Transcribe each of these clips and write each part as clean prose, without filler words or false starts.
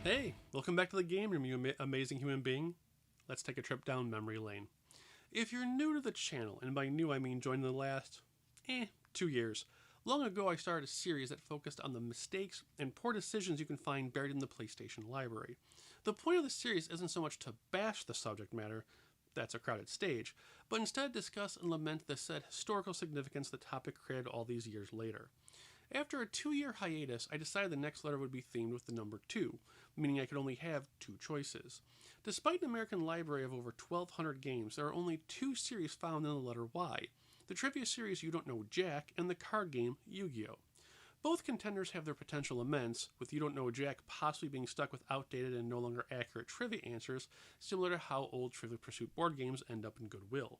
Hey, welcome back to the game room, you amazing human being. Let's take a trip down memory lane. If you're new to the channel, and by new I mean joined in the last, 2 years, long ago I started a series that focused on the mistakes and poor decisions you can find buried in the PlayStation library. The point of the series isn't so much to bash the subject matter, that's a crowded stage, but instead discuss and lament the said historical significance the topic created all these years later. After a 2-year hiatus, I decided the next letter would be themed with the number 2, meaning I could only have 2 choices. Despite an American library of over 1,200 games, there are only 2 series found in the letter Y: the trivia series You Don't Know Jack and the card game YuGiOh. Both contenders have their potential immense, with You Don't Know Jack possibly being stuck with outdated and no longer accurate trivia answers, similar to how old Trivial Pursuit board games end up in Goodwill.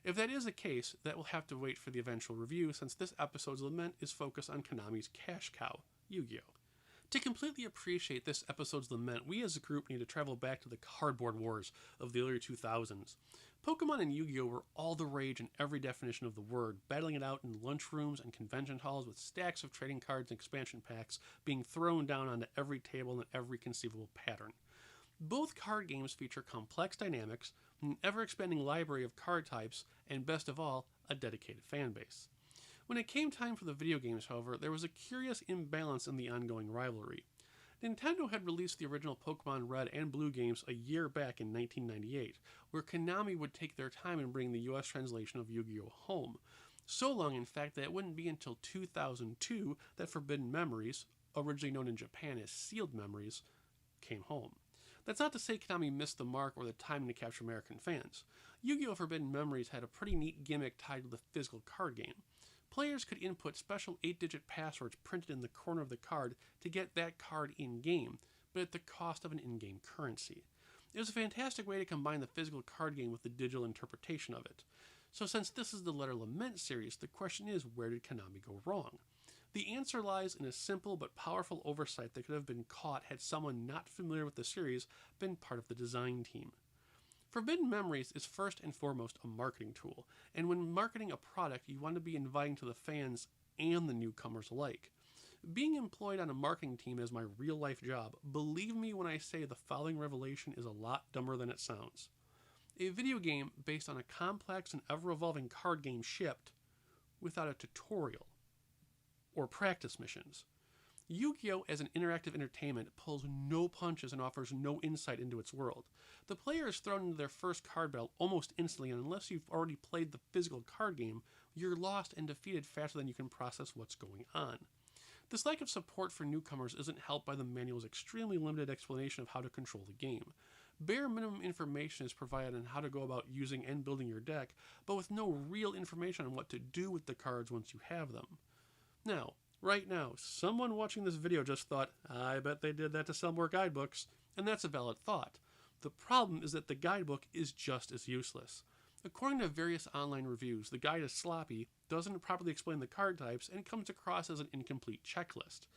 If that is the case, that will have to wait for the eventual review, since this episode's lament is focused on Konami's cash cow, Yu-Gi-Oh! To completely appreciate this episode's lament, we as a group need to travel back to the cardboard wars of the early 2000s. Pokemon and Yu-Gi-Oh! Were all the rage in every definition of the word, battling it out in lunchrooms and convention halls with stacks of trading cards and expansion packs being thrown down onto every table in every conceivable pattern. Both card games feature complex dynamics, an ever-expanding library of card types, and best of all, a dedicated fanbase. When it came time for the video games, however, there was a curious imbalance in the ongoing rivalry. Nintendo had released the original Pokemon Red and Blue games a year back in 1998, where Konami would take their time in bringing the US translation of Yu-Gi-Oh! Home. So long, in fact, that it wouldn't be until 2002 that Forbidden Memories, originally known in Japan as Sealed Memories, came home. That's not to say Konami missed the mark or the timing to capture American fans. Yu-Gi-Oh! Forbidden Memories had a pretty neat gimmick tied to the physical card game. Players could input special 8-digit passwords printed in the corner of the card to get that card in-game, but at the cost of an in-game currency. It was a fantastic way to combine the physical card game with the digital interpretation of it. So since this is the Letter Lament series, the question is, where did Konami go wrong? The answer lies in a simple but powerful oversight that could have been caught had someone not familiar with the series been part of the design team. Forbidden Memories is first and foremost a marketing tool, and when marketing a product, you want to be inviting to the fans and the newcomers alike. Being employed on a marketing team is my real-life job. Believe me when I say the following revelation is a lot dumber than it sounds. A video game based on a complex and ever-evolving card game shipped without a tutorial or practice missions. Yu-Gi-Oh! As an interactive entertainment pulls no punches and offers no insight into its world. The player is thrown into their first card battle almost instantly, and unless you've already played the physical card game, you're lost and defeated faster than you can process what's going on. This lack of support for newcomers isn't helped by the manual's extremely limited explanation of how to control the game. Bare minimum information is provided on how to go about using and building your deck, but with no real information on what to do with the cards once you have them. Now, right now, someone watching this video just thought, I bet they did that to sell more guidebooks, and that's a valid thought. The problem is that the guidebook is just as useless. According to various online reviews, the guide is sloppy, doesn't properly explain the card types, and comes across as an incomplete checklist.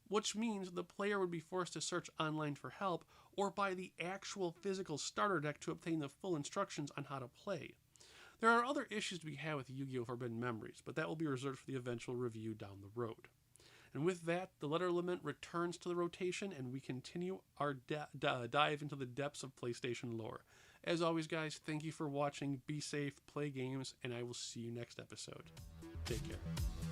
Which means the player would be forced to search online for help or buy the actual physical starter deck to obtain the full instructions on how to play. There are other issues to be had with Yu-Gi-Oh! Forbidden Memories, but that will be reserved for the eventual review down the road. And with that, the Letter Lament returns to the rotation, and we continue our dive into the depths of PlayStation lore. As always, guys, thank you for watching. Be safe, play games, and I will see you next episode. Take care.